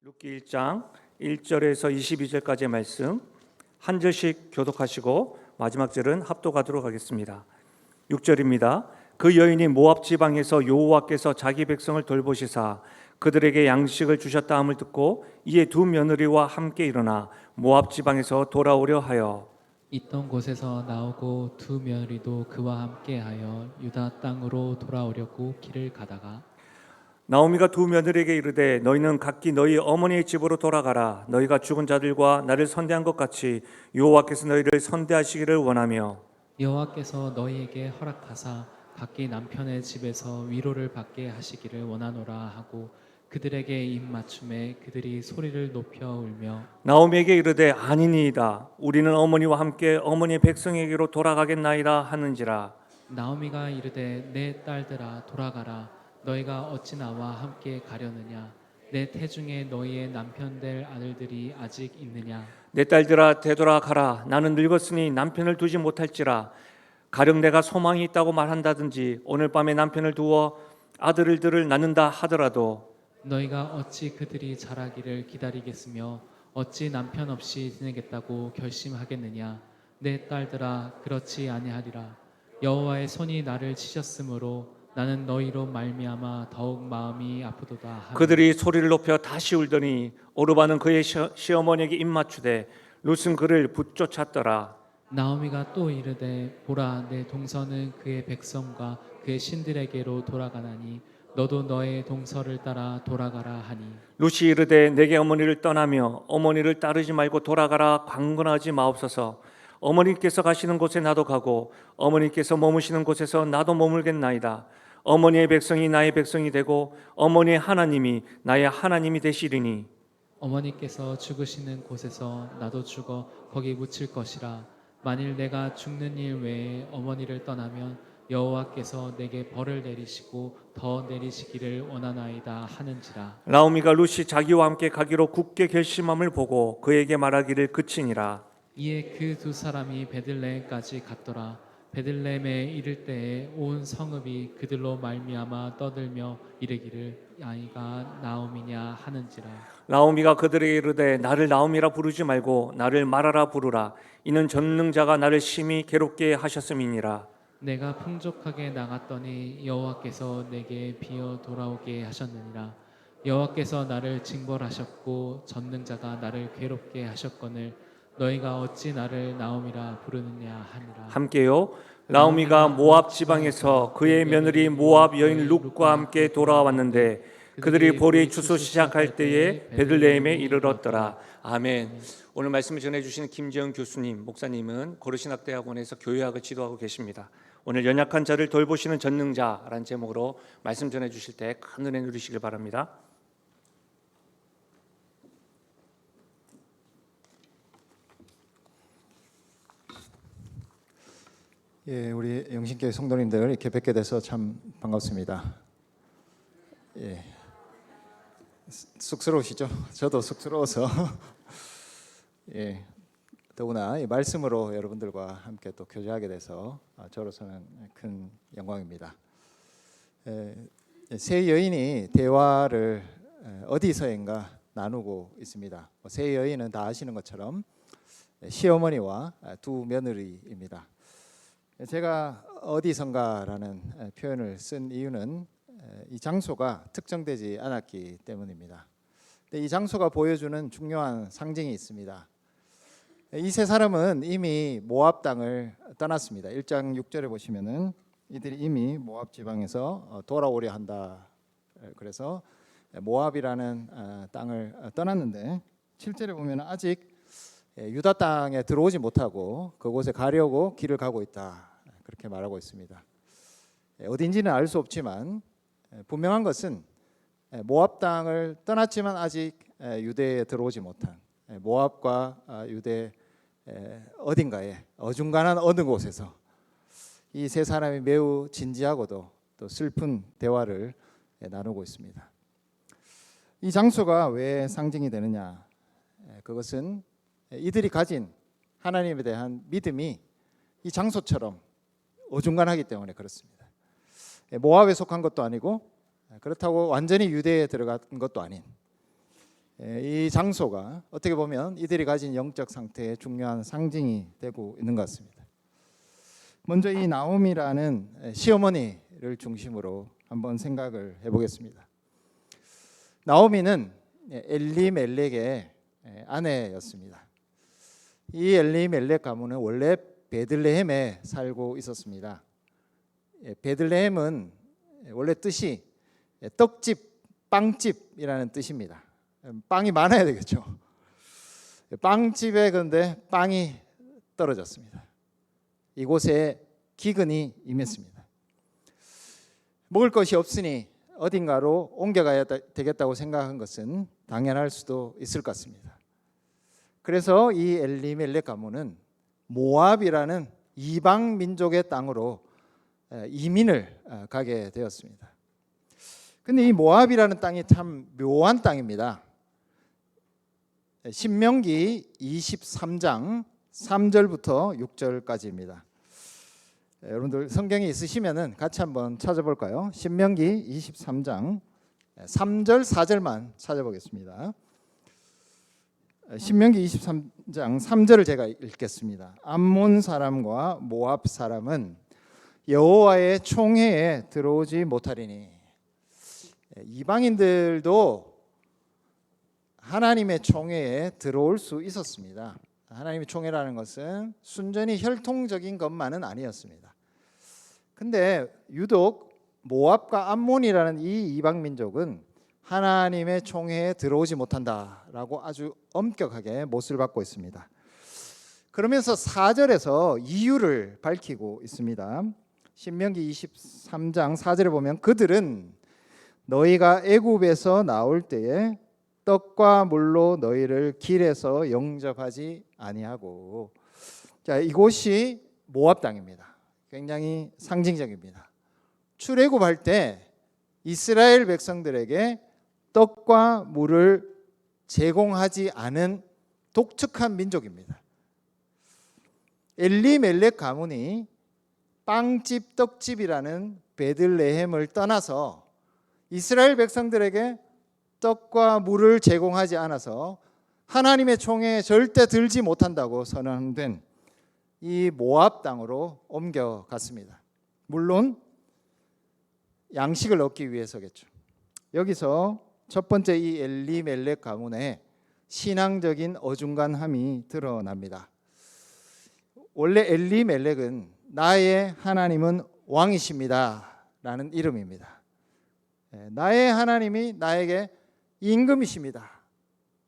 룻기 1장 1절에서 22절까지의 말씀 한 절씩 교독하시고 마지막 절은 합독하도록 하겠습니다. 6절입니다. 그 여인이 모압 지방에서 여호와께서 자기 백성을 돌보시사 그들에게 양식을 주셨다 함을 듣고 이에 두 며느리와 함께 일어나 모압 지방에서 돌아오려 하여 있던 곳에서 나오고 두 며느리도 그와 함께하여 유다 땅으로 돌아오려고 길을 가다가 나오미가 두 며느리에게 이르되 너희는 각기 너희 어머니의 집으로 돌아가라. 너희가 죽은 자들과 나를 선대한 것 같이 여호와께서 너희를 선대하시기를 원하며 여호와께서 너희에게 허락하사 각기 남편의 집에서 위로를 받게 하시기를 원하노라 하고 그들에게 입맞춤에 그들이 소리를 높여 울며 나오미에게 이르되 아니니이다. 우리는 어머니와 함께 어머니의 백성에게로 돌아가겠나이다 하는지라. 나오미가 이르되 내 딸들아 돌아가라. 너희가 어찌 나와 함께 가려느냐. 내 태중에 너희의 남편 될 아들들이 아직 있느냐. 내 딸들아 되돌아가라. 나는 늙었으니 남편을 두지 못할지라. 가령 내가 소망이 있다고 말한다든지 오늘 밤에 남편을 두어 아들들을 낳는다 하더라도 너희가 어찌 그들이 자라기를 기다리겠으며 어찌 남편 없이 지내겠다고 결심하겠느냐. 내 딸들아 그렇지 아니하리라. 여호와의 손이 나를 치셨으므로 나는 너희로 말미암아 더욱 마음이 아프도다 하며 그들이 소리를 높여 다시 울더니 오르바는 그의 시어머니에게 입맞추되 룻은 그를 붙쫓았더라. 나오미가 또 이르되 보라 내 동서는 그의 백성과 그의 신들에게로 돌아가나니 너도 너의 동서를 따라 돌아가라 하니 룻이 이르되 내게 어머니를 떠나며 어머니를 따르지 말고 돌아가라 강건하지 마옵소서. 어머니께서 가시는 곳에 나도 가고 어머니께서 머무시는 곳에서 나도 머물겠나이다. 어머니의 백성이 나의 백성이 되고 어머니의 하나님이 나의 하나님이 되시리니 어머니께서 죽으시는 곳에서 나도 죽어 거기 묻힐 것이라. 만일 내가 죽는 일 외에 어머니를 떠나면 여호와께서 내게 벌을 내리시고 더 내리시기를 원하나이다 하는지라. 나오미가 룻이 자기와 함께 가기로 굳게 결심함을 보고 그에게 말하기를 그치니라. 이에 그 두 사람이 베들레헴까지 갔더라. 베들레헴에 이를 때에 온 성읍이 그들로 말미암아 떠들며 이르기를 아이가 나오미냐 하는지라. 나오미가 그들에게 이르되 나를 나오미라 부르지 말고 나를 마라라 부르라. 이는 전능자가 나를 심히 괴롭게 하셨음이니라. 내가 풍족하게 나갔더니 여호와께서 내게 비어 돌아오게 하셨느니라. 여호와께서 나를 징벌하셨고 전능자가 나를 괴롭게 하셨거늘 너희가 어찌 나를 나오미라 부르느냐 하니라. 함께요. 나오미가 모압 지방에서 그의 며느리 모압 여인 룻과 함께 돌아왔는데 그들이 보리 추수 시작할 때에 베들레헴에 이르렀더라. 아멘. 오늘 말씀을 전해주시는 김재영 교수님, 목사님은 고려신학대학원에서 교회학을 지도하고 계십니다. 오늘 연약한 자를 돌보시는 전능자라는 제목으로 말씀 전해주실 때 큰 은혜 누리시길 바랍니다. 예, 우리 영신교회 성도님들 이렇게 뵙게 돼서 참 반갑습니다. 예, 쑥스러우시죠? 저도 쑥스러워서 예, 더구나 이 말씀으로 여러분들과 함께 또 교제하게 돼서 저로서는 큰 영광입니다. 세 여인이 대화를 어디서인가 나누고 있습니다. 세 여인은 다 아시는 것처럼 시어머니와 두 며느리입니다. 제가 어디선가라는 표현을 쓴 이유는 이 장소가 특정되지 않았기 때문입니다. 이 장소가 보여주는 중요한 상징이 있습니다. 이 세 사람은 이미 모압 땅을 떠났습니다. 1장 6절에 보시면은 이들이 이미 모압 지방에서 돌아오려 한다. 그래서 모압이라는 땅을 떠났는데 7절에 보면 아직 유다 땅에 들어오지 못하고 그곳에 가려고 길을 가고 있다. 그렇게 말하고 있습니다. 어딘지는 알 수 없지만 분명한 것은 모압 땅을 떠났지만 아직 유대에 들어오지 못한 모압과 유대 어딘가에 어중간한 어느 곳에서 이 세 사람이 매우 진지하고도 또 슬픈 대화를 나누고 있습니다. 이 장소가 왜 상징이 되느냐? 그것은 이들이 가진 하나님에 대한 믿음이 이 장소처럼 어중간하기 때문에 그렇습니다. 모압에 속한 것도 아니고 그렇다고 완전히 유대에 들어간 것도 아닌 이 장소가 어떻게 보면 이들이 가진 영적 상태의 중요한 상징이 되고 있는 것 같습니다. 먼저 이 나오미라는 시어머니를 중심으로 한번 생각을 해보겠습니다. 나오미는 엘리멜렉의 아내였습니다. 이 엘리멜렉 가문은 원래 베들레헴에 살고 있었습니다. 베들레헴은 원래 뜻이 떡집, 빵집이라는 뜻입니다. 빵이 많아야 되겠죠. 빵집에 그런데 빵이 떨어졌습니다. 이곳에 기근이 임했습니다. 먹을 것이 없으니 어딘가로 옮겨가야 되겠다고 생각한 것은 당연할 수도 있을 것 같습니다. 그래서 이 엘리멜렉 가문은 모압이라는 이방 민족의 땅으로 이민을 가게 되었습니다. 근데 이 모압이라는 땅이 참 묘한 땅입니다. 신명기 23장 3절부터 6절까지입니다. 여러분들 성경이 있으시면은 같이 한번 찾아볼까요? 신명기 23장 3절 4절만 찾아보겠습니다. 신명기 23장 3절을 제가 읽겠습니다. 암몬 사람과 모압 사람은 여호와의 총회에 들어오지 못하리니. 이방인들도 하나님의 총회에 들어올 수 있었습니다. 하나님의 총회라는 것은 순전히 혈통적인 것만은 아니었습니다. 근데 유독 모압과 암몬이라는 이 이방 민족은 하나님의 총회에 들어오지 못한다라고 아주 엄격하게 못을 받고 있습니다. 그러면서 4절에서 이유를 밝히고 있습니다. 신명기 23장 4절에 보면 그들은 너희가 애굽에서 나올 때에 떡과 물로 너희를 길에서 영접하지 아니하고. 자, 이곳이 모압 땅입니다. 굉장히 상징적입니다. 출애굽할 때 이스라엘 백성들에게 떡과 물을 제공하지 않은 독특한 민족입니다. 엘리멜렉 가문이 빵집 떡집이라는 베들레헴을 떠나서 이스라엘 백성들에게 떡과 물을 제공하지 않아서 하나님의 총회에 절대 들지 못한다고 선언된 이 모압 땅으로 옮겨갔습니다. 물론 양식을 얻기 위해서겠죠. 여기서 첫 번째 이 엘리멜렉 가문의 신앙적인 어중간함이 드러납니다. 원래 엘리멜렉은 나의 하나님은 왕이십니다 라는 이름입니다. 나의 하나님이 나에게 임금이십니다.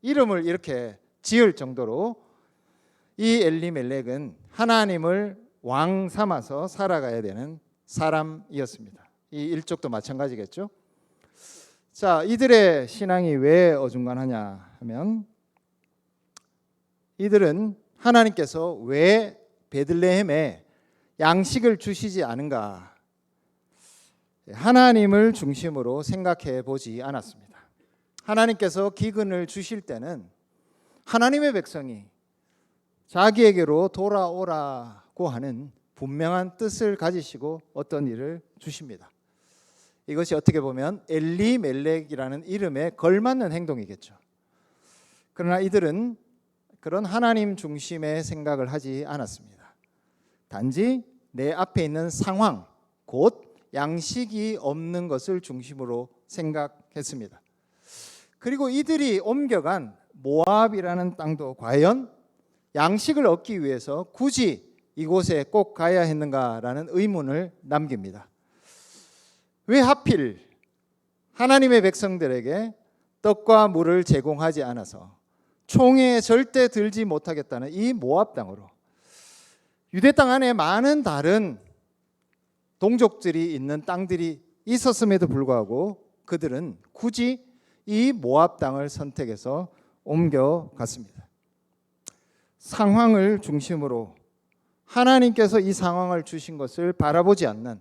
이름을 이렇게 지을 정도로 이 엘리멜렉은 하나님을 왕 삼아서 살아가야 되는 사람이었습니다. 이 일족도 마찬가지겠죠. 자, 이들의 신앙이 왜 어중간하냐 하면 이들은 하나님께서 왜 베들레헴에 양식을 주시지 않은가, 하나님을 중심으로 생각해 보지 않았습니다. 하나님께서 기근을 주실 때는 하나님의 백성이 자기에게로 돌아오라고 하는 분명한 뜻을 가지시고 어떤 일을 주십니다. 이것이 어떻게 보면 엘리멜렉이라는 이름에 걸맞는 행동이겠죠. 그러나 이들은 그런 하나님 중심의 생각을 하지 않았습니다. 단지 내 앞에 있는 상황, 곧 양식이 없는 것을 중심으로 생각했습니다. 그리고 이들이 옮겨간 모압이라는 땅도 과연 양식을 얻기 위해서 굳이 이곳에 꼭 가야 했는가라는 의문을 남깁니다. 왜 하필 하나님의 백성들에게 떡과 물을 제공하지 않아서 총회에 절대 들지 못하겠다는 이 모압 땅으로, 유대 땅 안에 많은 다른 동족들이 있는 땅들이 있었음에도 불구하고 그들은 굳이 이 모압 땅을 선택해서 옮겨갔습니다. 상황을 중심으로 하나님께서 이 상황을 주신 것을 바라보지 않는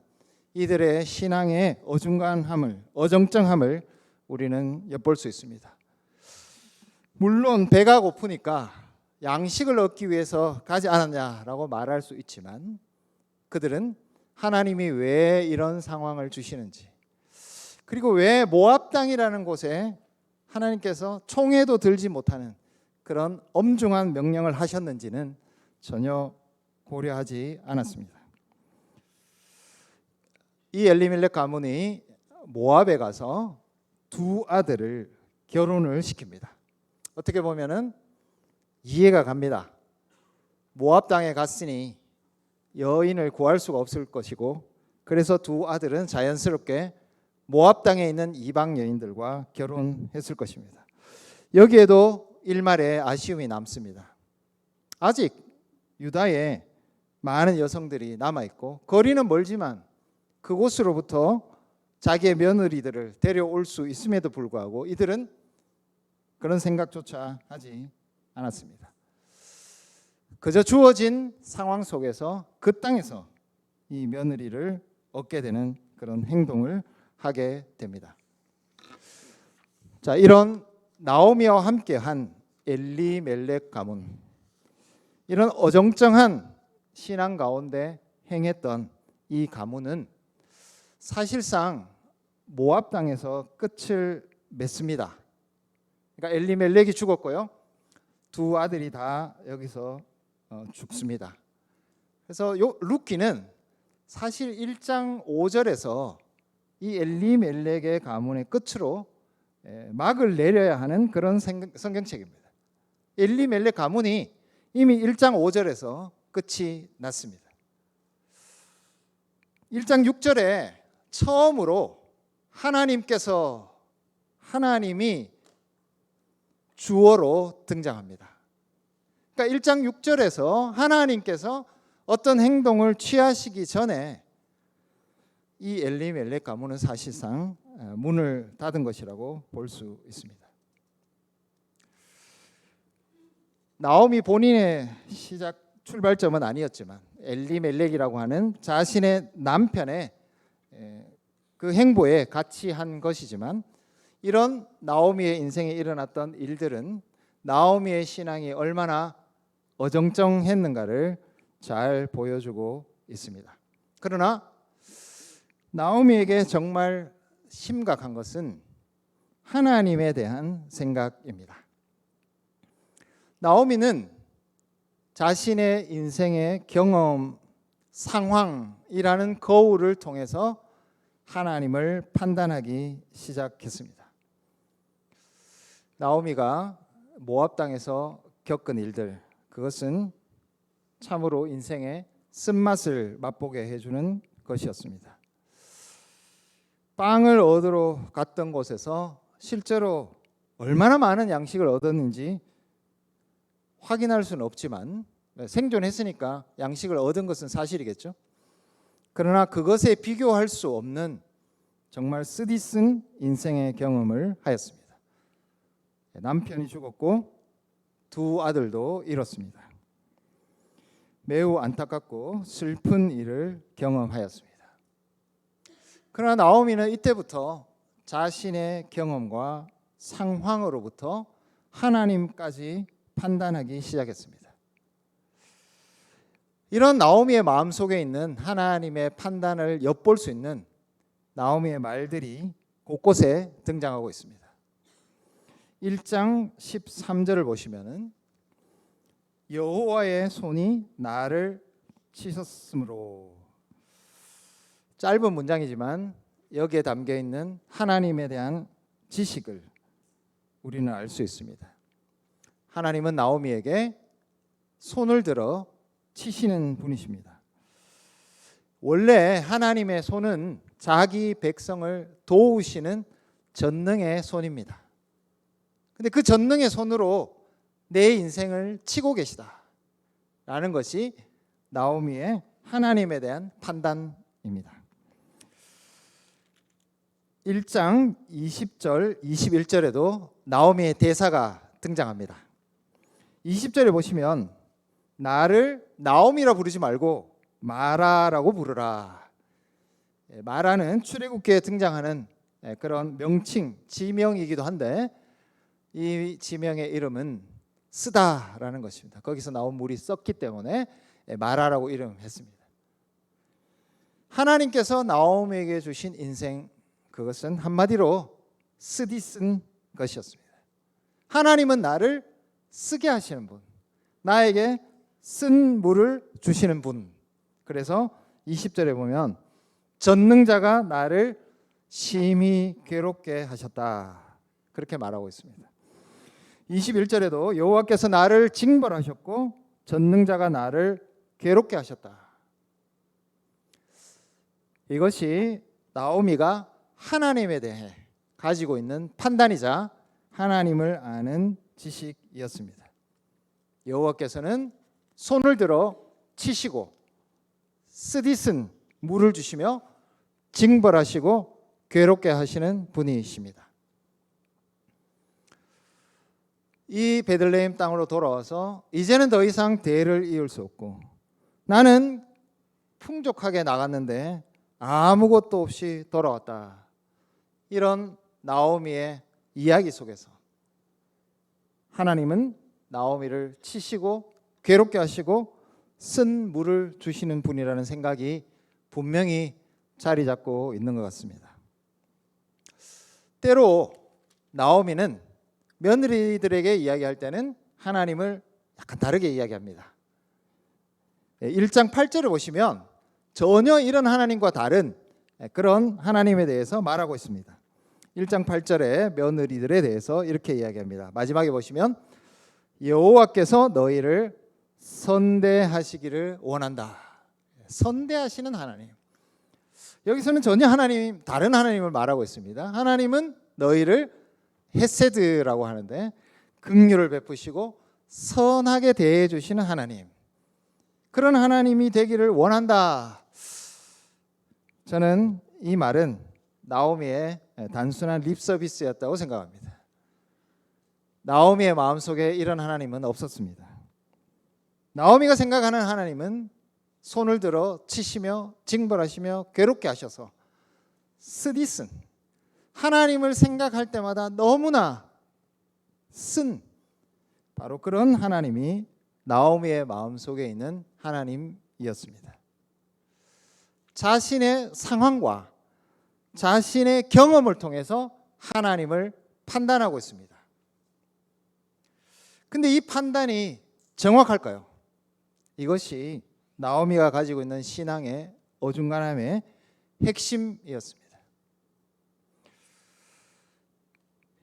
이들의 신앙의 어중간함을, 어정쩡함을 우리는 엿볼 수 있습니다. 물론 배가 고프니까 양식을 얻기 위해서 가지 않았냐라고 말할 수 있지만 그들은 하나님이 왜 이런 상황을 주시는지, 그리고 왜 모압 땅이라는 곳에 하나님께서 총에도 들지 못하는 그런 엄중한 명령을 하셨는지는 전혀 고려하지 않았습니다. 이 엘리멜렉 가문이 모압에 가서 두 아들을 결혼을 시킵니다. 어떻게 보면은 이해가 갑니다. 모압 땅에 갔으니 여인을 구할 수가 없을 것이고, 그래서 두 아들은 자연스럽게 모압 땅에 있는 이방 여인들과 결혼했을 것입니다. 여기에도 일말의 아쉬움이 남습니다. 아직 유다에 많은 여성들이 남아 있고 거리는 멀지만 그곳으로부터 자기의 며느리들을 데려올 수 있음에도 불구하고 이들은 그런 생각조차 하지 않았습니다. 그저 주어진 상황 속에서 그 땅에서 이 며느리를 얻게 되는 그런 행동을 하게 됩니다. 자, 이런 나오미와 함께한 엘리멜렉 가문, 이런 어정쩡한 신앙 가운데 행했던 이 가문은 사실상 모압 땅에서 끝을 맺습니다. 그러니까 엘리멜렉이 죽었고요, 두 아들이 다 여기서 죽습니다. 그래서 룻기는 사실 1장 5절에서 이 엘리멜렉의 가문의 끝으로 막을 내려야 하는 그런 성경책입니다. 엘리멜렉 가문이 이미 1장 5절에서 끝이 났습니다. 1장 6절에 처음으로 하나님이 주어로 등장합니다. 그러니까 1장 6절에서 하나님께서 어떤 행동을 취하시기 전에 이 엘리멜렉 가문은 사실상 문을 닫은 것이라고 볼 수 있습니다. 나오미 본인의 출발점은 아니었지만 엘리멜렉이라고 하는 자신의 남편의 그 행보에 같이 한 것이지만, 이런 나오미의 인생에 일어났던 일들은 나오미의 신앙이 얼마나 어정쩡했는가를 잘 보여주고 있습니다. 그러나 나오미에게 정말 심각한 것은 하나님에 대한 생각입니다. 나오미는 자신의 인생의 경험, 상황이라는 거울을 통해서 하나님을 판단하기 시작했습니다. 나오미가 모압 땅에서 겪은 일들, 그것은 참으로 인생의 쓴맛을 맛보게 해주는 것이었습니다. 빵을 얻으러 갔던 곳에서 실제로 얼마나 많은 양식을 얻었는지 확인할 수는 없지만 생존했으니까 양식을 얻은 것은 사실이겠죠. 그러나 그것에 비교할 수 없는 정말 쓰디쓴 인생의 경험을 하였습니다. 남편이 죽었고 두 아들도 잃었습니다. 매우 안타깝고 슬픈 일을 경험하였습니다. 그러나 나오미는 이때부터 자신의 경험과 상황으로부터 하나님까지 판단하기 시작했습니다. 이런 나오미의 마음속에 있는 하나님의 판단을 엿볼 수 있는 나오미의 말들이 곳곳에 등장하고 있습니다. 1장 13절을 보시면은 여호와의 손이 나를 치셨으므로, 짧은 문장이지만 여기에 담겨 있는 하나님에 대한 지식을 우리는 알 수 있습니다. 하나님은 나오미에게 손을 들어 치시는 분이십니다. 원래 하나님의 손은 자기 백성을 도우시는 전능의 손입니다. 근데 그 전능의 손으로 내 인생을 치고 계시다라는 것이 나오미의 하나님에 대한 판단입니다. 1장 20절, 21절에도 나오미의 대사가 등장합니다. 20절에 보시면 나를 나오미라 부르지 말고 마라라고 부르라. 마라는 출애굽기에 등장하는 그런 명칭, 지명이기도 한데 이 지명의 이름은 쓰다라는 것입니다. 거기서 나온 물이 썩기 때문에 마라라고 이름했습니다. 하나님께서 나오미에게 주신 인생, 그것은 한마디로 쓰디쓴 것이었습니다. 하나님은 나를 쓰게 하시는 분, 나에게 쓴 물을 주시는 분. 그래서 20절에 보면 전능자가 나를 심히 괴롭게 하셨다, 그렇게 말하고 있습니다. 21절에도 여호와께서 나를 징벌하셨고 전능자가 나를 괴롭게 하셨다. 이것이 나오미가 하나님에 대해 가지고 있는 판단이자 하나님을 아는 지식이었습니다. 여호와께서는 손을 들어 치시고 쓰디쓴 물을 주시며 징벌하시고 괴롭게 하시는 분이십니다. 이 베들레헴 땅으로 돌아와서 이제는 더 이상 대를 이을 수 없고 나는 풍족하게 나갔는데 아무것도 없이 돌아왔다. 이런 나오미의 이야기 속에서 하나님은 나오미를 치시고 괴롭게 하시고 쓴 물을 주시는 분이라는 생각이 분명히 자리 잡고 있는 것 같습니다. 때로 나오미는 며느리들에게 이야기할 때는 하나님을 약간 다르게 이야기합니다. 1장 8절을 보시면 전혀 이런 하나님과 다른 그런 하나님에 대해서 말하고 있습니다. 1장 8절에 며느리들에 대해서 이렇게 이야기합니다. 마지막에 보시면 여호와께서 너희를 선대하시기를 원한다. 선대하시는 하나님. 여기서는 전혀 다른 하나님을 말하고 있습니다. 하나님은 너희를 헤세드라고 하는데 긍휼을 베푸시고 선하게 대해 주시는 하나님, 그런 하나님이 되기를 원한다. 저는 이 말은 나오미의 단순한 립서비스였다고 생각합니다. 나오미의 마음속에 이런 하나님은 없었습니다. 나오미가 생각하는 하나님은 손을 들어 치시며 징벌하시며 괴롭게 하셔서 쓰디쓴, 하나님을 생각할 때마다 너무나 쓴 바로 그런 하나님이 나오미의 마음속에 있는 하나님이었습니다. 자신의 상황과 자신의 경험을 통해서 하나님을 판단하고 있습니다. 근데 이 판단이 정확할까요? 이것이 나오미가 가지고 있는 신앙의 어중간함의 핵심이었습니다.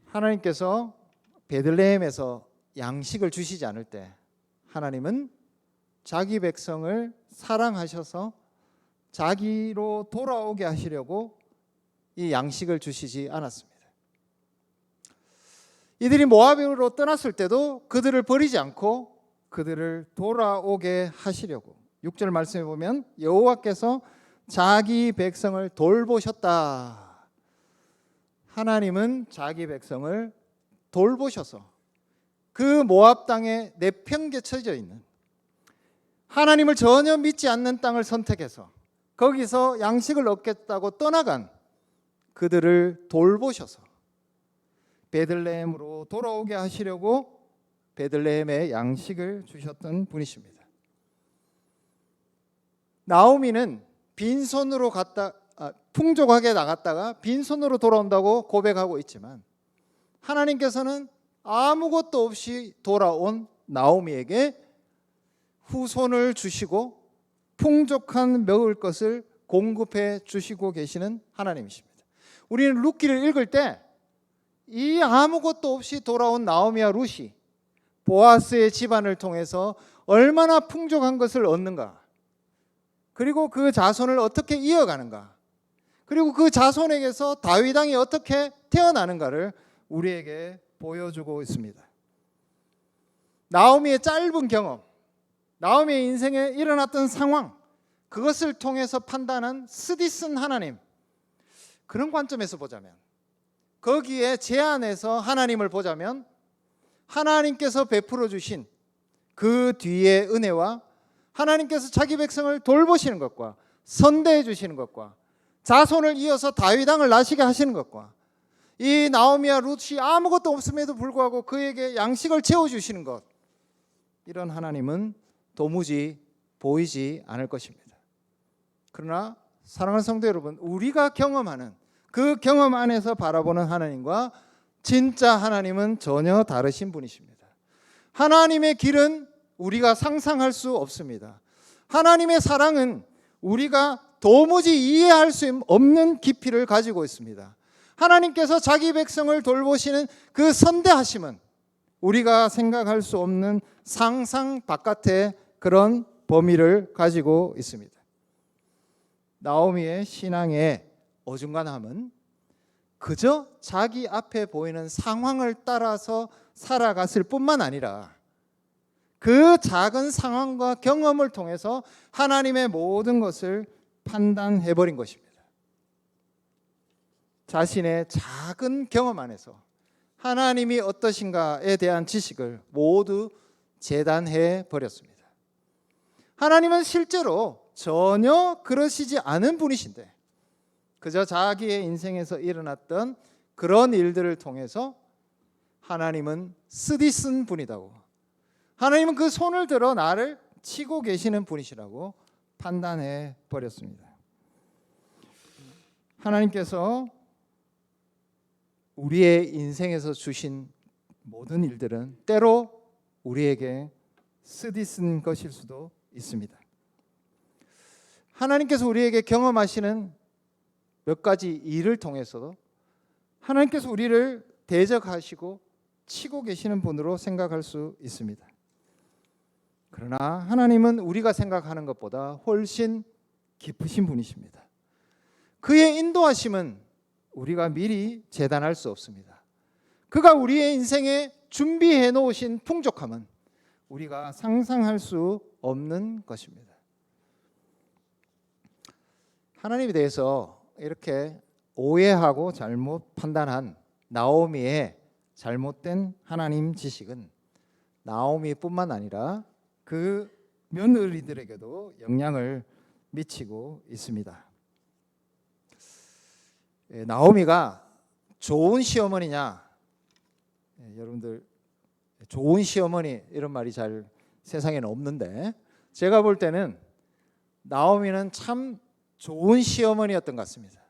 하나님께서 베들레헴에서 양식을 주시지 않을 때 하나님은 자기 백성을 사랑하셔서 자기로 돌아오게 하시려고 이 양식을 주시지 않았습니다. 이들이 모압으로 떠났을 때도 그들을 버리지 않고 그들을 돌아오게 하시려고 6절 말씀에 보면 여호와께서 자기 백성을 돌보셨다. 하나님은 자기 백성을 돌보셔서 그 모압 땅에 내팽개쳐져 있는 하나님을 전혀 믿지 않는 땅을 선택해서 거기서 양식을 얻겠다고 떠나간 그들을 돌보셔서 베들레헴으로 돌아오게 하시려고 베들레헴에 양식을 주셨던 분이십니다. 나오미는 빈손으로 풍족하게 나갔다가 빈손으로 돌아온다고 고백하고 있지만 하나님께서는 아무것도 없이 돌아온 나오미에게 후손을 주시고 풍족한 먹을 것을 공급해 주시고 계시는 하나님이십니다. 우리는 룻기를 읽을 때 이 아무것도 없이 돌아온 나오미와 룻이 보아스의 집안을 통해서 얼마나 풍족한 것을 얻는가, 그리고 그 자손을 어떻게 이어가는가, 그리고 그 자손에게서 다윗 왕이 어떻게 태어나는가를 우리에게 보여주고 있습니다. 나오미의 짧은 경험, 나오미의 인생에 일어났던 상황, 그것을 통해서 판단한 쓰디쓴 하나님, 그런 관점에서 보자면, 거기에 제안에서 하나님을 보자면 하나님께서 베풀어 주신 그 뒤의 은혜와 하나님께서 자기 백성을 돌보시는 것과 선대해 주시는 것과 자손을 이어서 다윗 왕을 나시게 하시는 것과 이 나오미와 룻이 아무것도 없음에도 불구하고 그에게 양식을 채워주시는 것, 이런 하나님은 도무지 보이지 않을 것입니다. 그러나 사랑하는 성도 여러분, 우리가 경험하는 그 경험 안에서 바라보는 하나님과 진짜 하나님은 전혀 다르신 분이십니다. 하나님의 길은 우리가 상상할 수 없습니다. 하나님의 사랑은 우리가 도무지 이해할 수 없는 깊이를 가지고 있습니다. 하나님께서 자기 백성을 돌보시는 그 선대하심은 우리가 생각할 수 없는 상상 바깥의 그런 범위를 가지고 있습니다. 나오미의 신앙의 어중간함은 그저 자기 앞에 보이는 상황을 따라서 살아갔을 뿐만 아니라 그 작은 상황과 경험을 통해서 하나님의 모든 것을 판단해버린 것입니다. 자신의 작은 경험 안에서 하나님이 어떠신가에 대한 지식을 모두 재단해 버렸습니다. 하나님은 실제로 전혀 그러시지 않은 분이신데 그저 자기의 인생에서 일어났던 그런 일들을 통해서 하나님은 쓰디쓴 분이라고, 하나님은 그 손을 들어 나를 치고 계시는 분이시라고 판단해 버렸습니다. 하나님께서 우리의 인생에서 주신 모든 일들은 때로 우리에게 쓰디쓴 것일 수도 있습니다. 하나님께서 우리에게 경험하시는 몇 가지 일을 통해서도 하나님께서 우리를 대적하시고 치고 계시는 분으로 생각할 수 있습니다. 그러나 하나님은 우리가 생각하는 것보다 훨씬 깊으신 분이십니다. 그의 인도하심은 우리가 미리 재단할 수 없습니다. 그가 우리의 인생에 준비해 놓으신 풍족함은 우리가 상상할 수 없는 것입니다. 하나님에 대해서 이렇게 오해하고 잘못 판단한 나오미의 잘못된 하나님 지식은 나오미뿐만 아니라 그 며느리들에게도 영향을 미치고 있습니다. 나오미가 좋은 시어머니냐? 여러분들 좋은 시어머니 이런 말이 잘 세상에는 없는데 제가 볼 때는 나오미는 참 좋은 시어머니였던 것 같습니다.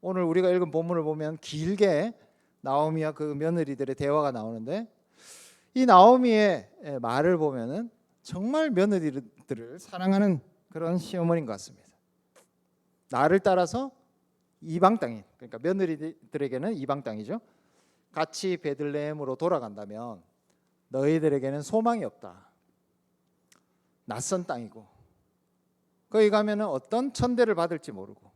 오늘 우리가 읽은 본문을 보면 길게 나오미와 그 며느리들의 대화가 나오는데 이 나오미의 말을 보면은 정말 며느리들을 사랑하는 그런 시어머니인 것 같습니다. 나를 따라서 이방 땅에, 그러니까 며느리들에게는 이방 땅이죠. 같이 베들레헴으로 돌아간다면 너희들에게는 소망이 없다. 낯선 땅이고 거기 가면은 어떤 천대를 받을지 모르고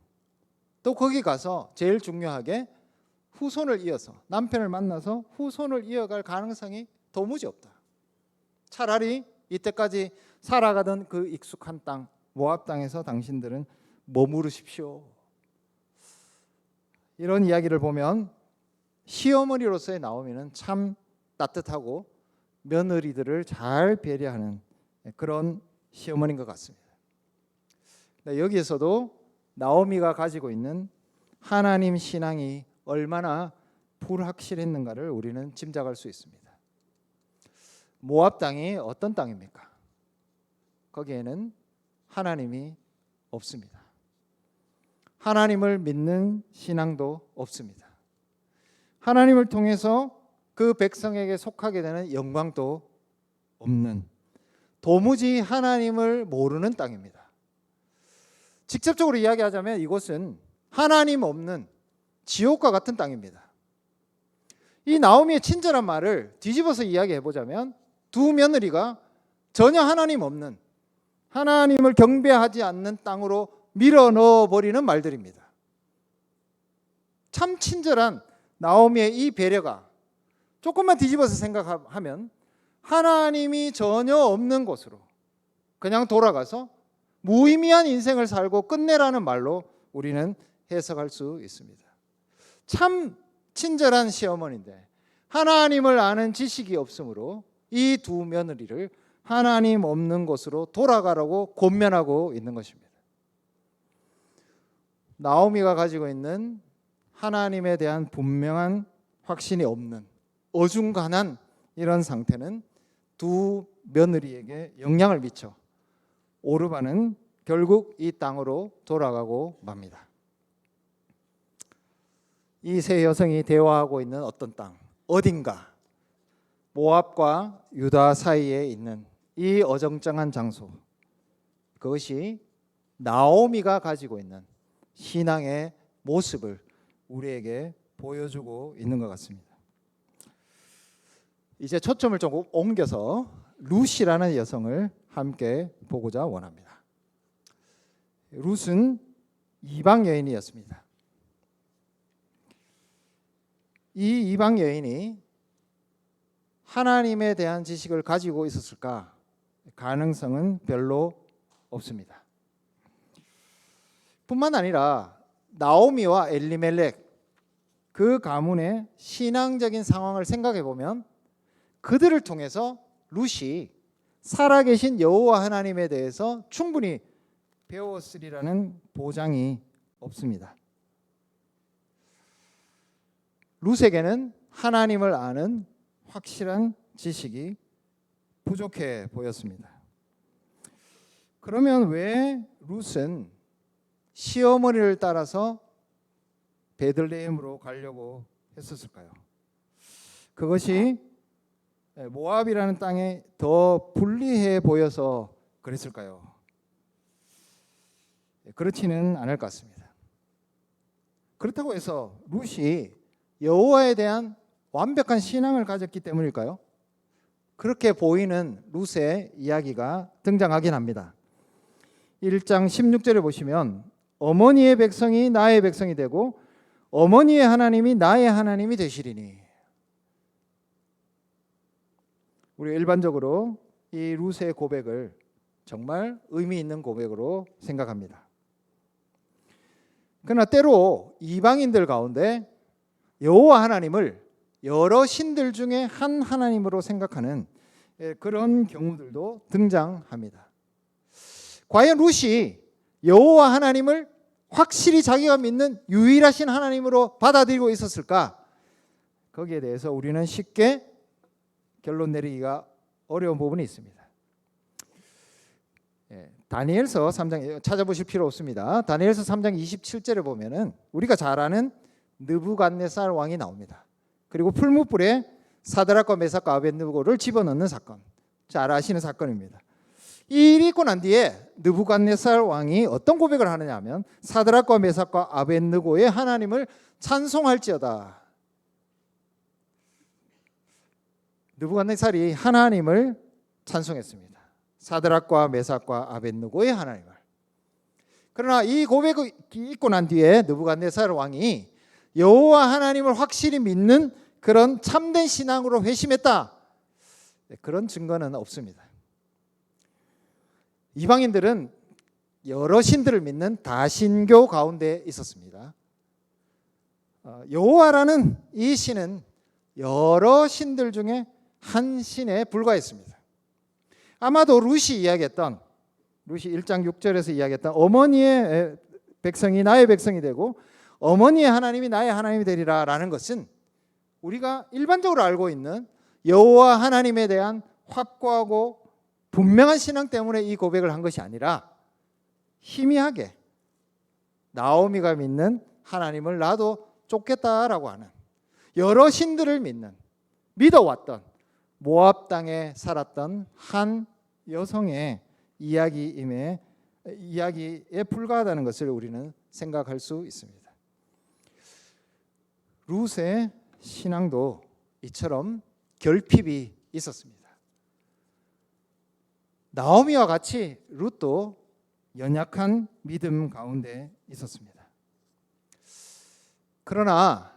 또 거기 가서 제일 중요하게 후손을 이어서 남편을 만나서 후손을 이어갈 가능성이 도무지 없다. 차라리 이때까지 살아가던 그 익숙한 땅 모압 땅에서 당신들은 머무르십시오. 이런 이야기를 보면 시어머니로서의 나오미는 참 따뜻하고 며느리들을 잘 배려하는 그런 시어머니인 것 같습니다. 여기에서도 나오미가 가지고 있는 하나님 신앙이 얼마나 불확실했는가를 우리는 짐작할 수 있습니다. 모압 땅이 어떤 땅입니까? 거기에는 하나님이 없습니다. 하나님을 믿는 신앙도 없습니다. 하나님을 통해서 그 백성에게 속하게 되는 영광도 없는 도무지 하나님을 모르는 땅입니다. 직접적으로 이야기하자면 이곳은 하나님 없는 지옥과 같은 땅입니다. 이 나오미의 친절한 말을 뒤집어서 이야기해 보자면 두 며느리가 전혀 하나님 없는, 하나님을 경배하지 않는 땅으로 밀어 넣어 버리는 말들입니다. 참 친절한 나오미의 이 배려가 조금만 뒤집어서 생각하면 하나님이 전혀 없는 곳으로 그냥 돌아가서 무의미한 인생을 살고 끝내라는 말로 우리는 해석할 수 있습니다. 참 친절한 시어머니인데 하나님을 아는 지식이 없으므로 이 두 며느리를 하나님 없는 곳으로 돌아가라고 권면하고 있는 것입니다. 나오미가 가지고 있는 하나님에 대한 분명한 확신이 없는 어중간한 이런 상태는 두 며느리에게 영향을 미쳐 오르바는 결국 이 땅으로 돌아가고 맙니다. 이 세 여성이 대화하고 있는 어떤 땅, 어딘가 모압과 유다 사이에 있는 이 어정쩡한 장소, 그것이 나오미가 가지고 있는 신앙의 모습을 우리에게 보여주고 있는 것 같습니다. 이제 초점을 조금 옮겨서 룻이라는 여성을 함께 보고자 원합니다. 룻은 이방 여인이었습니다. 이 이방 여인이 하나님에 대한 지식을 가지고 있었을까? 가능성은 별로 없습니다. 뿐만 아니라 나오미와 엘리멜렉 그 가문의 신앙적인 상황을 생각해 보면 그들을 통해서 룻이 살아계신 여호와 하나님에 대해서 충분히 배웠으리라는 보장이 없습니다. 룻에게는 하나님을 아는 확실한 지식이 부족해 보였습니다. 그러면 왜 룻은 시어머니를 따라서 베들레헴으로 가려고 했었을까요? 그것이 모압이라는 땅에 더 불리해 보여서 그랬을까요? 그렇지는 않을 것 같습니다. 그렇다고 해서 룻이 여호와에 대한 완벽한 신앙을 가졌기 때문일까요? 그렇게 보이는 룻의 이야기가 등장하긴 합니다. 1장 16절에 보시면 어머니의 백성이 나의 백성이 되고 어머니의 하나님이 나의 하나님이 되시리니. 우리 일반적으로 이 룻의 고백을 정말 의미 있는 고백으로 생각합니다. 그러나 때로 이방인들 가운데 여호와 하나님을 여러 신들 중에 한 하나님으로 생각하는 그런 경우들도 등장합니다. 과연 룻이 여호와 하나님을 확실히 자기가 믿는 유일하신 하나님으로 받아들이고 있었을까? 거기에 대해서 우리는 쉽게 결론 내리기가 어려운 부분이 있습니다. 다니엘서 3장 찾아보실 필요 없습니다. 다니엘서 3장 27절에 보면은 우리가 잘 아는 느부갓네살 왕이 나옵니다. 그리고 풀무불에 사드락과 메삭과 아벳느고를 집어넣는 사건, 잘 아시는 사건입니다. 이 일이 있고 난 뒤에 느부갓네살 왕이 어떤 고백을 하느냐 하면 사드락과 메삭과 아벳느고의 하나님을 찬송할지어다. 느부갓네살이 하나님을 찬송했습니다. 사드락과 메삭과 아벳느고의 하나님을. 그러나 이 고백이 있고 난 뒤에 느부갓네살 왕이 여호와 하나님을 확실히 믿는 그런 참된 신앙으로 회심했다. 그런 증거는 없습니다. 이방인들은 여러 신들을 믿는 다신교 가운데 있었습니다. 여호와라는 이 신은 여러 신들 중에 한 신에 불과했습니다. 아마도 룻이 1장 6절에서 이야기했던 어머니의 백성이 나의 백성이 되고 어머니의 하나님이 나의 하나님이 되리라 라는 것은 우리가 일반적으로 알고 있는 여호와 하나님에 대한 확고하고 분명한 신앙 때문에 이 고백을 한 것이 아니라 희미하게 나오미가 믿는 하나님을 나도 쫓겠다라고 하는 여러 신들을 믿어왔던 모압 땅에 살았던 한 여성의 이야기에 불과하다는 것을 우리는 생각할 수 있습니다. 룻의 신앙도 이처럼 결핍이 있었습니다. 나오미와 같이 룻도 연약한 믿음 가운데 있었습니다. 그러나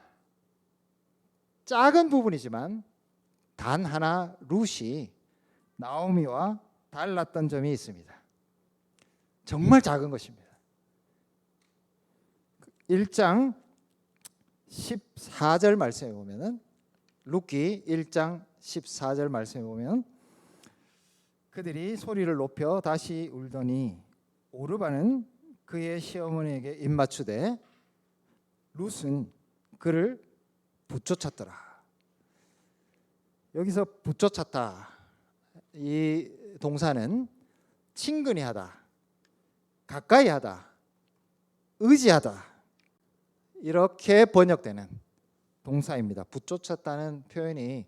작은 부분이지만 단 하나 룻이 나오미와 달랐던 점이 있습니다. 정말 작은 것입니다. 1장 14절 말씀에 보면은 룻기 1장 14절 말씀에 보면 그들이 소리를 높여 다시 울더니 오르바는 그의 시어머니에게 입맞추되 룻은 그를 붙쫓았더라. 여기서 붙쫓았다. 이 동사는 친근히 하다, 가까이 하다, 의지하다 이렇게 번역되는 동사입니다. 붙쫓았다는 표현이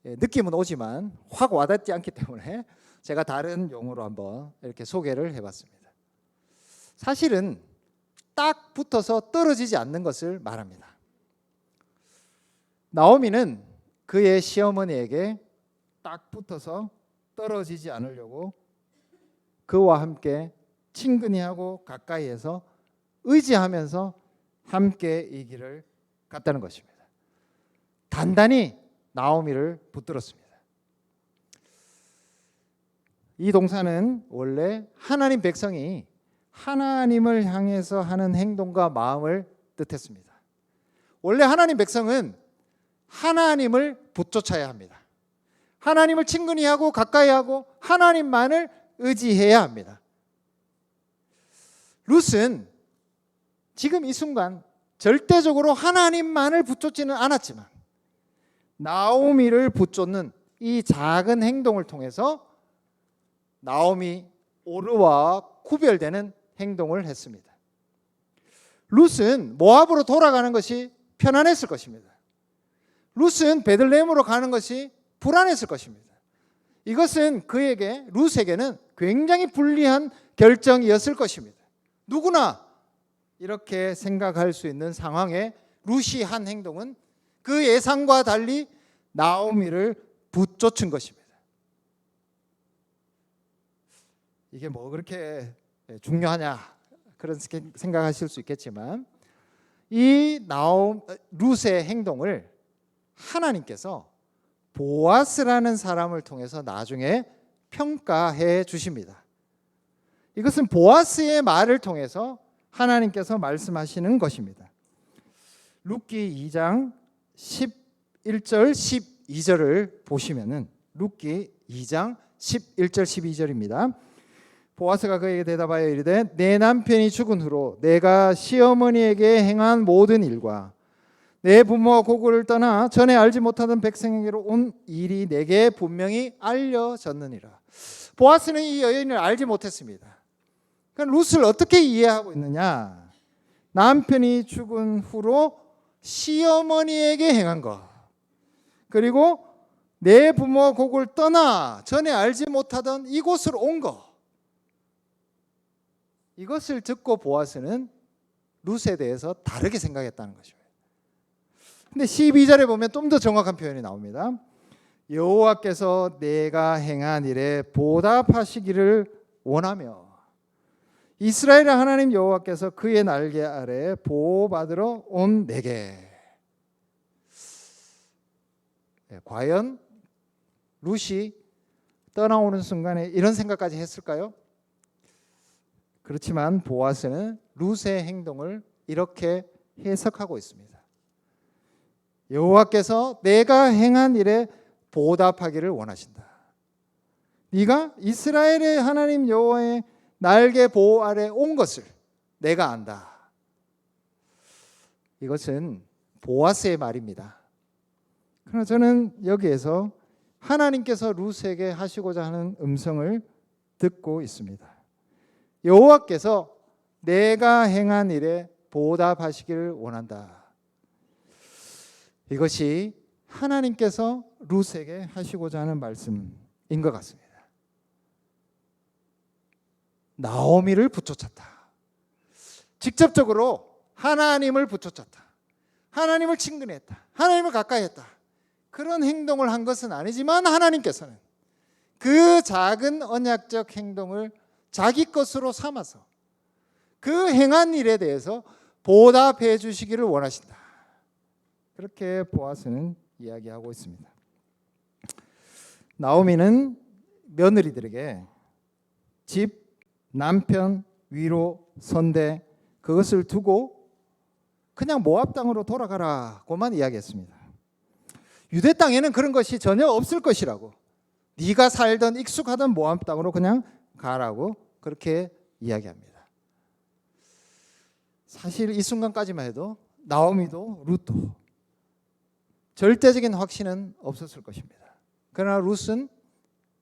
느낌은 오지만 확 와닿지 않기 때문에 제가 다른 용어로 한번 이렇게 소개를 해봤습니다. 사실은 딱 붙어서 떨어지지 않는 것을 말합니다. 나오미는 그의 시어머니에게 딱 붙어서 떨어지지 않으려고 그와 함께 친근히 하고 가까이에서 의지하면서 함께 이 길을 갔다는 것입니다. 단단히 나오미를 붙들었습니다. 이 동사는 원래 하나님 백성이 하나님을 향해서 하는 행동과 마음을 뜻했습니다. 원래 하나님 백성은 하나님을 붙쫓아야 합니다. 하나님을 친근히 하고 가까이 하고 하나님만을 의지해야 합니다. 룻은 지금 이 순간 절대적으로 하나님만을 붙쫓지는 않았지만 나오미를 붙쫓는 이 작은 행동을 통해서 나오미 오르와 구별되는 행동을 했습니다. 룻은 모압으로 돌아가는 것이 편안했을 것입니다. 룻은 베들레헴으로 가는 것이 불안했을 것입니다. 이것은 룻에게는 굉장히 불리한 결정이었을 것입니다. 누구나 이렇게 생각할 수 있는 상황에 룻이 한 행동은 그 예상과 달리 나오미를 붙쫓은 것입니다. 이게 뭐 그렇게 중요하냐 그런 생각하실 수 있겠지만 이 룻의 행동을 하나님께서 보아스라는 사람을 통해서 나중에 평가해 주십니다. 이것은 보아스의 말을 통해서 하나님께서 말씀하시는 것입니다. 룻기 2장 11절 12절을 보시면은 룻기 2장 11절 12절입니다. 보아스가 그에게 대답하여 이르되 내 남편이 죽은 후로 내가 시어머니에게 행한 모든 일과 내 부모와 고국을 떠나 전에 알지 못하던 백성에게로 온 일이 내게 분명히 알려졌느니라. 보아스는 이 여인을 알지 못했습니다. 그러니까 룻을 어떻게 이해하고 있느냐? 남편이 죽은 후로 시어머니에게 행한 것, 그리고 내 부모와 고국을 떠나 전에 알지 못하던 이곳으로 온 것, 이것을 듣고 보아스는 룻에 대해서 다르게 생각했다는 것입니다. 근데 12절에 보면 좀 더 정확한 표현이 나옵니다. 여호와께서 내가 행한 일에 보답하시기를 원하며 이스라엘의 하나님 여호와께서 그의 날개 아래 보호받으러 온 내게. 과연 룻이 떠나오는 순간에 이런 생각까지 했을까요? 그렇지만 보아스는 룻의 행동을 이렇게 해석하고 있습니다. 여호와께서 내가 행한 일에 보답하기를 원하신다. 네가 이스라엘의 하나님 여호와의 날개 보호 아래 온 것을 내가 안다. 이것은 보아스의 말입니다. 그러나 저는 여기에서 하나님께서 룻에게 하시고자 하는 음성을 듣고 있습니다. 여호와께서 내가 행한 일에 보답하시기를 원한다. 이것이 하나님께서 룻에게 하시고자 하는 말씀인 것 같습니다. 나오미를 붙여쳤다. 직접적으로 하나님을 붙여쳤다. 하나님을 친근했다. 하나님을 가까이 했다. 그런 행동을 한 것은 아니지만 하나님께서는 그 작은 언약적 행동을 자기 것으로 삼아서 그 행한 일에 대해서 보답해 주시기를 원하신다. 그렇게 보아스는 이야기하고 있습니다. 나오미는 며느리들에게 집, 남편, 위로, 선대 그것을 두고 그냥 모압 땅으로 돌아가라고만 이야기했습니다. 유대 땅에는 그런 것이 전혀 없을 것이라고, 네가 살던 익숙하던 모압 땅으로 그냥 가라고 그렇게 이야기합니다. 사실 이 순간까지만 해도 나오미도 룻도 절대적인 확신은 없었을 것입니다. 그러나 룻은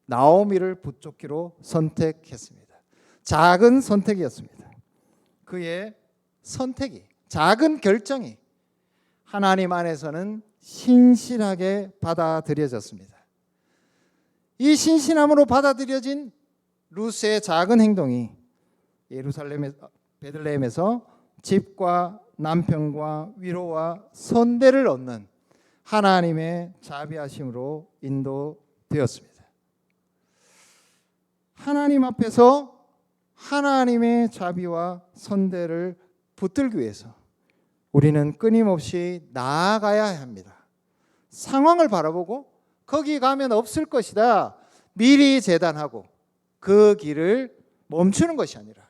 나오미를 붙잡기로 선택했습니다. 작은 선택이었습니다. 그의 선택이 작은 결정이 하나님 안에서는 신실하게 받아들여졌습니다. 이 신실함으로 받아들여진 루스의 작은 행동이 베들레헴에서 집과 남편과 위로와 선대를 얻는 하나님의 자비하심으로 인도되었습니다. 하나님 앞에서 하나님의 자비와 선대를 붙들기 위해서 우리는 끊임없이 나아가야 합니다. 상황을 바라보고 거기 가면 없을 것이다 미리 재단하고 그 길을 멈추는 것이 아니라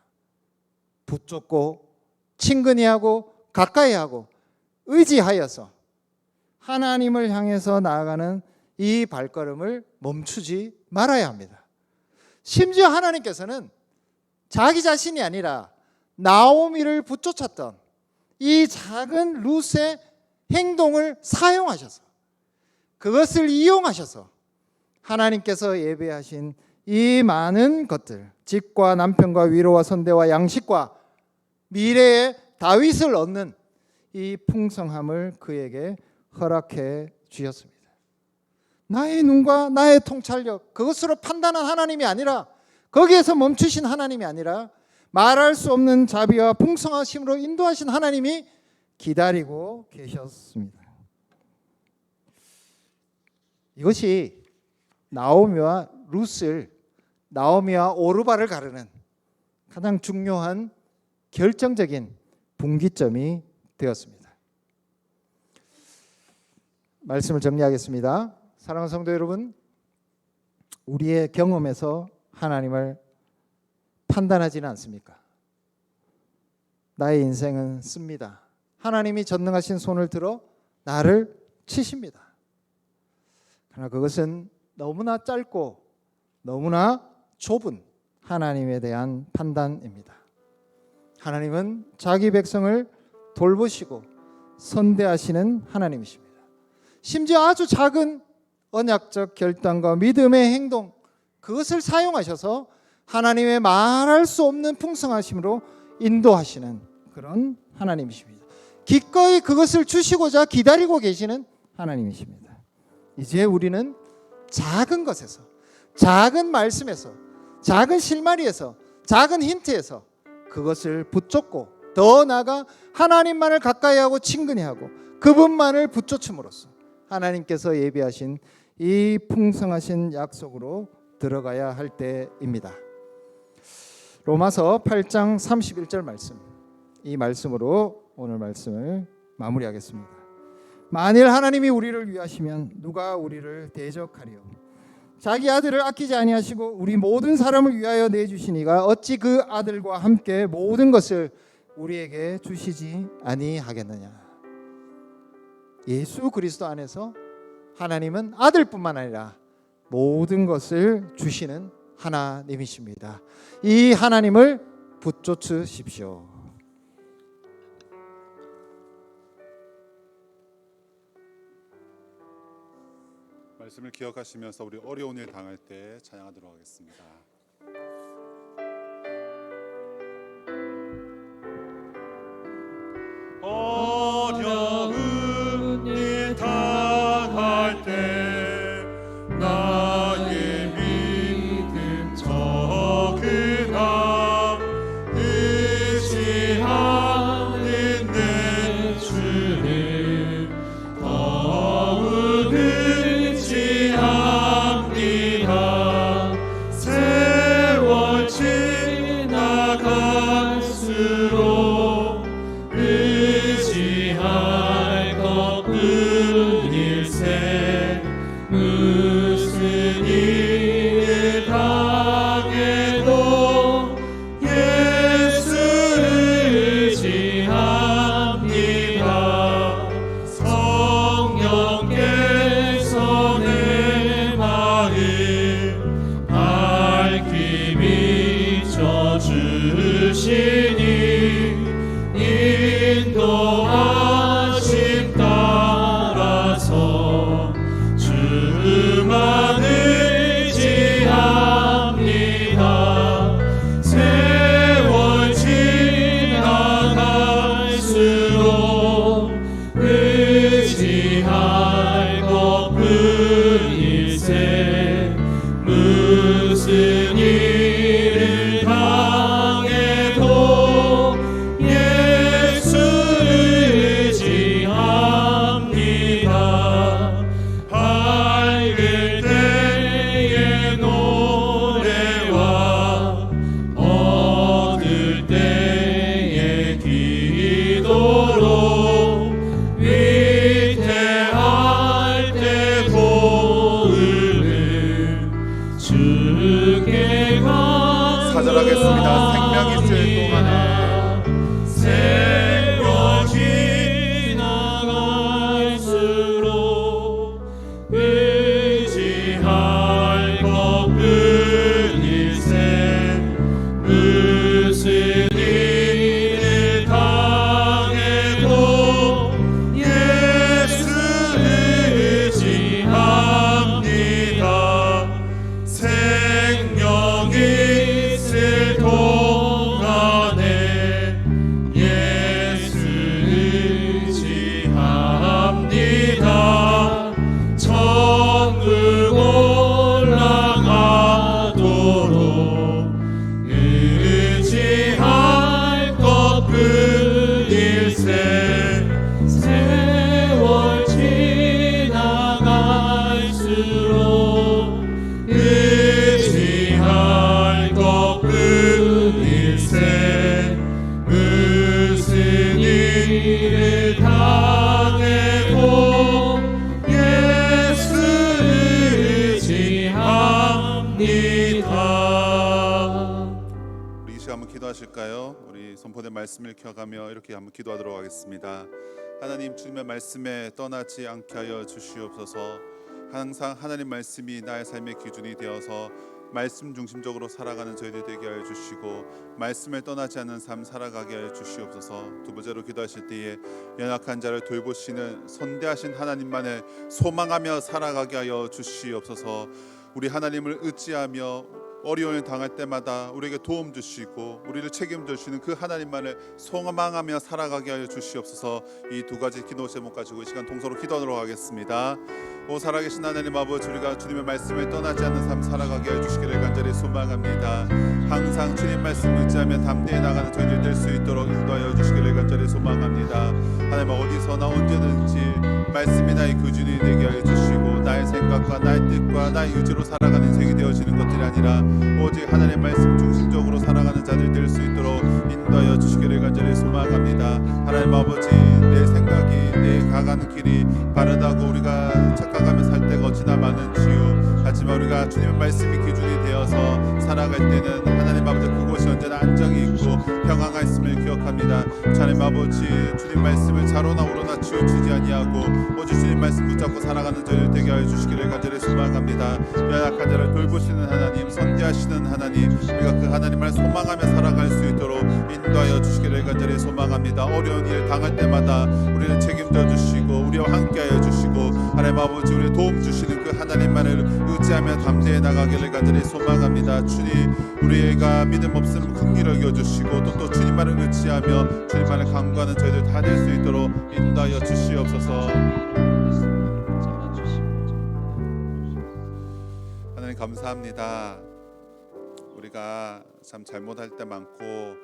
붙잡고 친근히 하고 가까이 하고 의지하여서 하나님을 향해서 나아가는 이 발걸음을 멈추지 말아야 합니다. 심지어 하나님께서는 자기 자신이 아니라 나오미를 붙쫓았던 이 작은 룻의 행동을 사용하셔서 그것을 이용하셔서 하나님께서 예배하신 이 많은 것들, 집과 남편과 위로와 선대와 양식과 미래의 다윗을 얻는 이 풍성함을 그에게 허락해 주셨습니다. 나의 눈과 나의 통찰력 그것으로 판단한 하나님이 아니라 거기에서 멈추신 하나님이 아니라 말할 수 없는 자비와 풍성하심으로 인도하신 하나님이 기다리고 계셨습니다. 이것이 나오미와 룻을 나오미와 오르바를 가르는 가장 중요한 결정적인 분기점이 되었습니다. 말씀을 정리하겠습니다. 사랑하는 성도 여러분, 우리의 경험에서 하나님을 판단하지는 않습니까? 나의 인생은 씁니다. 하나님이 전능하신 손을 들어 나를 치십니다. 그러나 그것은 너무나 짧고 너무나 좁은 하나님에 대한 판단입니다. 하나님은 자기 백성을 돌보시고 선대하시는 하나님이십니다. 심지어 아주 작은 언약적 결단과 믿음의 행동 그것을 사용하셔서 하나님의 말할 수 없는 풍성하심으로 인도하시는 그런 하나님이십니다. 기꺼이 그것을 주시고자 기다리고 계시는 하나님이십니다. 이제 우리는 작은 것에서, 작은 말씀에서, 작은 실마리에서, 작은 힌트에서 그것을 붙잡고 더 나아가 하나님만을 가까이 하고 친근히 하고 그분만을 붙쫓음으로써 하나님께서 예비하신 이 풍성하신 약속으로 들어가야 할 때입니다. 로마서 8장 31절 말씀, 이 말씀으로 오늘 말씀을 마무리하겠습니다. 만일 하나님이 우리를 위하시면 누가 우리를 대적하리요? 자기 아들을 아끼지 아니하시고 우리 모든 사람을 위하여 내주시니가 어찌 그 아들과 함께 모든 것을 우리에게 주시지 아니하겠느냐. 예수 그리스도 안에서 하나님은 아들뿐만 아니라 모든 것을 주시는 하나님이십니다. 이 하나님을 붙쫓으십시오. 말씀을 기억하시면서 우리 어려운 일 당할 때 찬양하도록 하겠습니다. 어려운 일 당할 때 나의 믿음 적으나 의지하는 내 주를 더욱 의지합니다. 의지할 것뿐일세 무슨 일을 당해도 예수 의지합니다. 밝을 때의 노래와 어두울 때의 기도로 위태할 때 보응을 주께 사절하겠습니다. 생명이 있을 동안에 세월 지나갈수록 의지할 것뿐일세 무슨 일을 당해도 예수 의지합니다. 생명이 있을 동안에 예수 의지합니다. 천국 올라가도록 의지할 것뿐일세 세월 지나갈수록 의지할 것뿐일세 무슨 일을 당해도 예수 의지합니다. 우리 이 시간 한번 기도하실까요? 우리 선포된 말씀을 켜가며 이렇게 한번 기도하도록 하겠습니다. 하나님, 주님의 말씀에 떠나지 않게 하여 주시옵소서. 항상 하나님 말씀이 나의 삶의 기준이 되어서 말씀 중심적으로 살아가는 저희들 되게 하여 주시고, 말씀을 떠나지 않는 삶 살아가게 하여 주시옵소서. 두 번째로 기도하실 때에 연약한 자를 돌보시는 선대하신 하나님만을 소망하며 살아가게 하여 주시옵소서. 우리 하나님을 의지하며 어려움을 당할 때마다 우리에게 도움 주시고 우리를 책임져 주시는 그 하나님만을 소망하며 살아가게 하여 주시옵소서. 이 두 가지 기도 제목 가지고 이 시간 동서로 기도하도록 하겠습니다. 오 살아계신 하나님 아버지, 우리가 주님의 말씀을 떠나지 않는 삶 살아가게 하여 주시기를 간절히 소망합니다. 항상 주님 말씀 의지하며 담대히 나가는 저희들 될 수 있도록 인도하여 주시기를 간절히 소망합니다. 하나님, 어디서나 언제든지 말씀이 나의 기준이 되게 하여 주시고 나의 생각과 나의 뜻과 나의 의지로 살아가는 인생이 되어지는 것들이 아니라 오직 하나님의 말씀 중심적으로 살아가는 자들 될 수 있도록 인도하여 주시기를 간절히 소망합니다. 하나님 아버지, 내 생각이 내 가가는 길이 바르다고 우리가 착각하며 살 때가 어찌나 많은지요. 하지만 우리가 주님의 말씀이 기준이 되어서 살아갈 때는 하나님 아버지 그곳이 언제나 안정이 있고 평화가 있음을 기억합니다. 하나님 아버지, 주님 말씀을 자로나 우로나 치우치지 아니하고 오직 주님 말씀 붙잡고 살아가는 저희를 되게 하여 주시기를 간절히 소망합니다. 연약한 자를 돌보시는 하나님, 선대하시는 하나님, 우리가 그 하나님을 소망하며 살아갈 수 있도록 인도하여 주시기를 간절히 소망합니다. 어려운 일 당할 때마다 우리를 책임져 주시고 우리와 함께하여 주시고 하나님 아버지, 우리 도움 주시는 그 하나님만을 의지하며 담대히 나가기를 간절히 소망합니다. 주님, 우리가 믿음 없음을 긍휼히 여겨주시고 또 주님만을 의지하며 주님만을 간구하는 저희들 다 될 수 있도록 인도하여 주시옵소서. 하나님 감사합니다. 우리가 참 잘못할 때 많고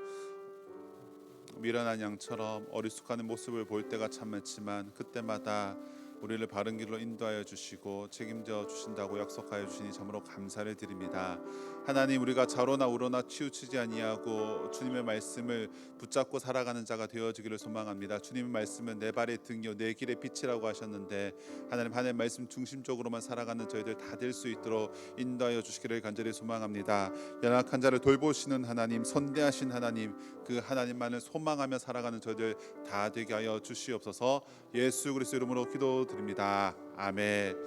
미련한 양처럼 어리숙하는 모습을 볼 때가 참 많지만 그때마다 우리를 바른 길로 인도하여 주시고 책임져 주신다고 약속하여 주시니 참으로 감사를 드립니다. 하나님, 우리가 자로나 우로나 치우치지 아니하고 주님의 말씀을 붙잡고 살아가는 자가 되어지기를 소망합니다. 주님의 말씀은 내 발의 등이요 내 길의 빛이라고 하셨는데 하나님 말씀 중심적으로만 살아가는 저희들 다 될 수 있도록 인도하여 주시기를 간절히 소망합니다. 연약한 자를 돌보시는 하나님, 선대하신 하나님, 그 하나님만을 소망하며 살아가는 저희들 다 되게 하여 주시옵소서. 예수 그리스도 이름으로 기도드립니다. 아멘.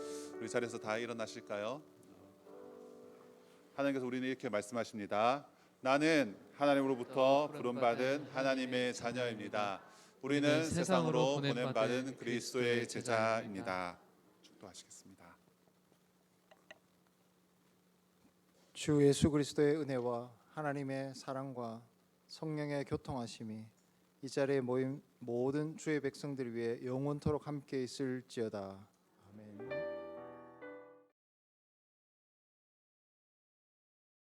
우리 자리에서 다 일어나실까요? 하나님께서 우리는 이렇게 말씀하십니다. 나는 하나님으로부터 부름받은 하나님의 자녀입니다. 우리는 세상으로 보냄받은 그리스도의 제자입니다. 축도하시겠습니다. 주 예수 그리스도의 은혜와 하나님의 사랑과 성령의 교통하심이 이 자리에 모인 모든 주의 백성들 위해 영원토록 함께 있을지어다. 아멘.